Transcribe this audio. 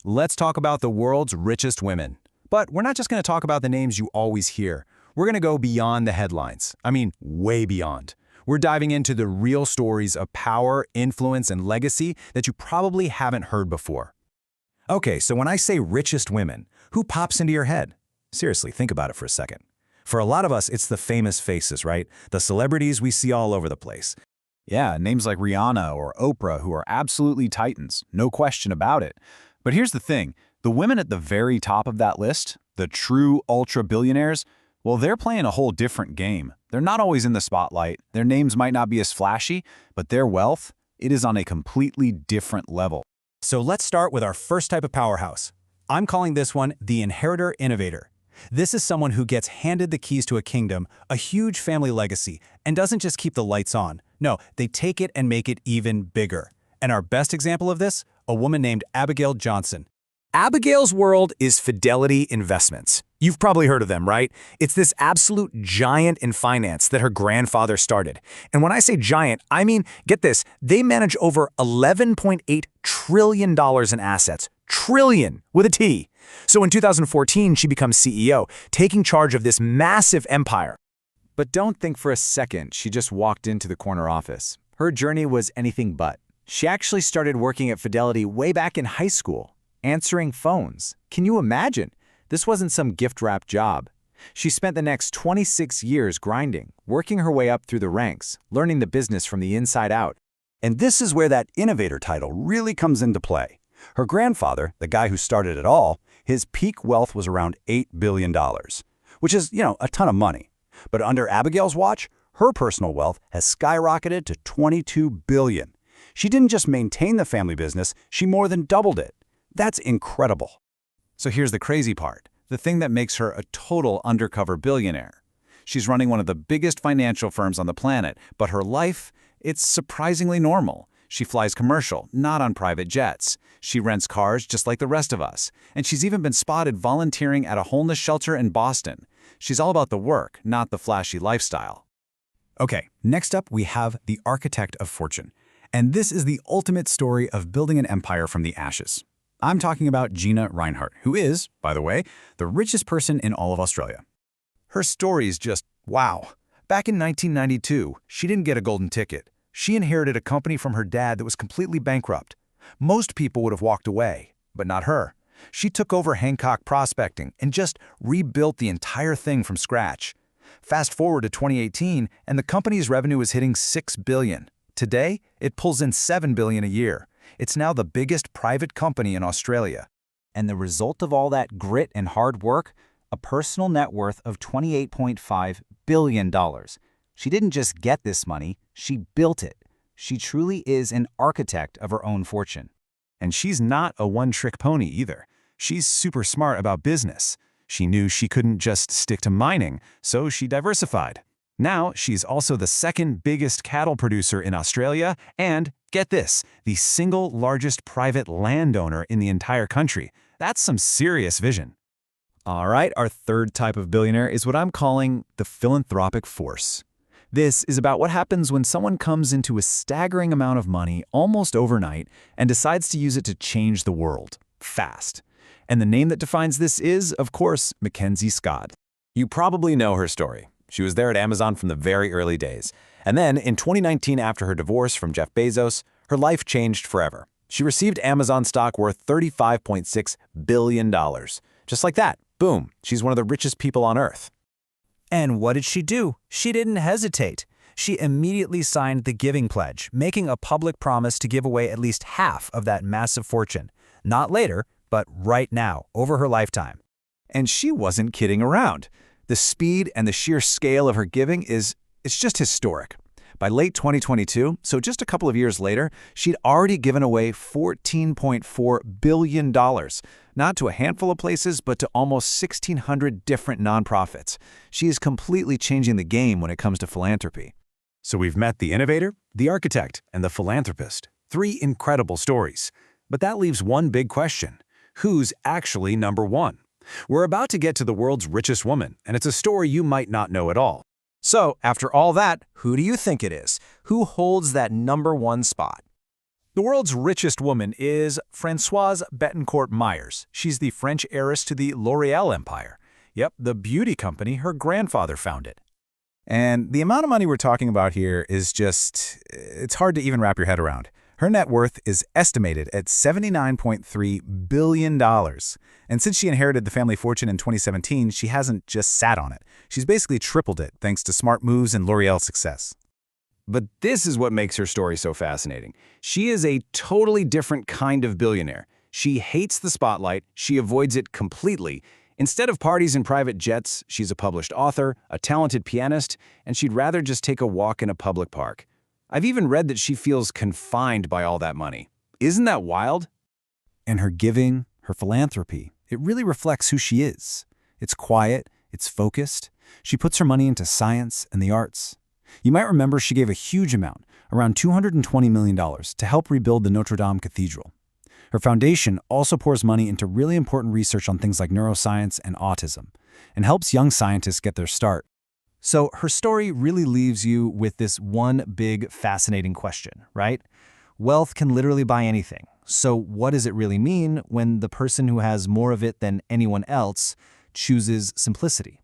let's talk about the world's richest women. But we're not just going to talk about the names you always hear. We're going to go beyond the headlines. I mean, way beyond. We're diving into the real stories of power, influence, and legacy that you probably haven't heard before. Okay, so when I say richest women, who pops into your head? Seriously, think about it for a second. For a lot of us, it's the famous faces, right? The celebrities we see all over the place. Yeah, names like Rihanna or Oprah who are absolutely titans, no question about it. But here's the thing, the women at the very top of that list, the true ultra-billionaires, well, they're playing a whole different game. They're not always in the spotlight, their names might not be as flashy, but their wealth, it is on a completely different level. So let's start with our first type of powerhouse. I'm calling this one the inheritor innovator. This is someone who gets handed the keys to a kingdom, a huge family legacy, and doesn't just keep the lights on. No, they take it and make it even bigger. And our best example of this, a woman named Abigail Johnson. Abigail's world is Fidelity Investments. You've probably heard of them, right? It's this absolute giant in finance that her grandfather started. And when I say giant, I mean, get this, they manage over $11.8 trillion in assets. Trillion, with a T. So in 2014, she becomes CEO, taking charge of this massive empire. But don't think for a second she just walked into the corner office. Her journey was anything but. She actually started working at Fidelity way back in high school, answering phones. Can you imagine? This wasn't some gift-wrapped job. She spent the next 26 years grinding, working her way up through the ranks, learning the business from the inside out. And this is where that innovator title really comes into play. Her grandfather, the guy who started it all, his peak wealth was around $8 billion, which is, a ton of money. But under Abigail's watch, her personal wealth has skyrocketed to $22 billion. She didn't just maintain the family business, she more than doubled it. That's incredible. So here's the crazy part, the thing that makes her a total undercover billionaire. She's running one of the biggest financial firms on the planet, but her life, it's surprisingly normal. She flies commercial, not on private jets. She rents cars just like the rest of us. And she's even been spotted volunteering at a homeless shelter in Boston. She's all about the work, not the flashy lifestyle. Okay, next up we have the architect of fortune. And this is the ultimate story of building an empire from the ashes. I'm talking about Gina Rinehart, who is, by the way, the richest person in all of Australia. Her story is just wow. Back in 1992, she didn't get a golden ticket. She inherited a company from her dad that was completely bankrupt. Most people would have walked away, but not her. She took over Hancock Prospecting and just rebuilt the entire thing from scratch. Fast forward to 2018, and the company's revenue is hitting $6 billion. Today, it pulls in $7 billion a year. It's now the biggest private company in Australia. And the result of all that grit and hard work? A personal net worth of $28.5 billion. She didn't just get this money, she built it. She truly is an architect of her own fortune. And she's not a one-trick pony either. She's super smart about business. She knew she couldn't just stick to mining, so she diversified. Now, she's also the second biggest cattle producer in Australia and, get this, the single largest private landowner in the entire country. That's some serious vision. All right, our third type of billionaire is what I'm calling the philanthropic force. This is about what happens when someone comes into a staggering amount of money almost overnight and decides to use it to change the world, fast. And the name that defines this is, of course, Mackenzie Scott. You probably know her story. She was there at Amazon from the very early days. And then, in 2019, after her divorce from Jeff Bezos, her life changed forever. She received Amazon stock worth $35.6 billion. Just like that, boom, she's one of the richest people on Earth. And what did she do? She didn't hesitate. She immediately signed the Giving Pledge, making a public promise to give away at least half of that massive fortune. Not later, but right now, over her lifetime. And she wasn't kidding around. The speed and the sheer scale of her giving it's just historic. By late 2022, so just a couple of years later, she'd already given away $14.4 billion, not to a handful of places, but to almost 1,600 different nonprofits. She is completely changing the game when it comes to philanthropy. So we've met the innovator, the architect, and the philanthropist. 3 incredible stories. But that leaves one big question. Who's actually number one? We're about to get to the world's richest woman, and it's a story you might not know at all. So, after all that, who do you think it is? Who holds that number one spot? The world's richest woman is Francoise Bettencourt Meyers. She's the French heiress to the L'Oréal empire. Yep, the beauty company her grandfather founded. And the amount of money we're talking about here is it's hard to even wrap your head around. Her net worth is estimated at $79.3 billion. And since she inherited the family fortune in 2017, she hasn't just sat on it. She's basically tripled it thanks to smart moves and L'Oréal's success. But this is what makes her story so fascinating. She is a totally different kind of billionaire. She hates the spotlight, she avoids it completely. Instead of parties and private jets, she's a published author, a talented pianist, and she'd rather just take a walk in a public park. I've even read that she feels confined by all that money. Isn't that wild? And her giving, her philanthropy, it really reflects who she is. It's quiet, it's focused. She puts her money into science and the arts. You might remember she gave a huge amount, around $220 million, to help rebuild the Notre Dame Cathedral. Her foundation also pours money into really important research on things like neuroscience and autism, and helps young scientists get their start. So her story really leaves you with this one big, fascinating question, right? Wealth can literally buy anything. So what does it really mean when the person who has more of it than anyone else chooses simplicity?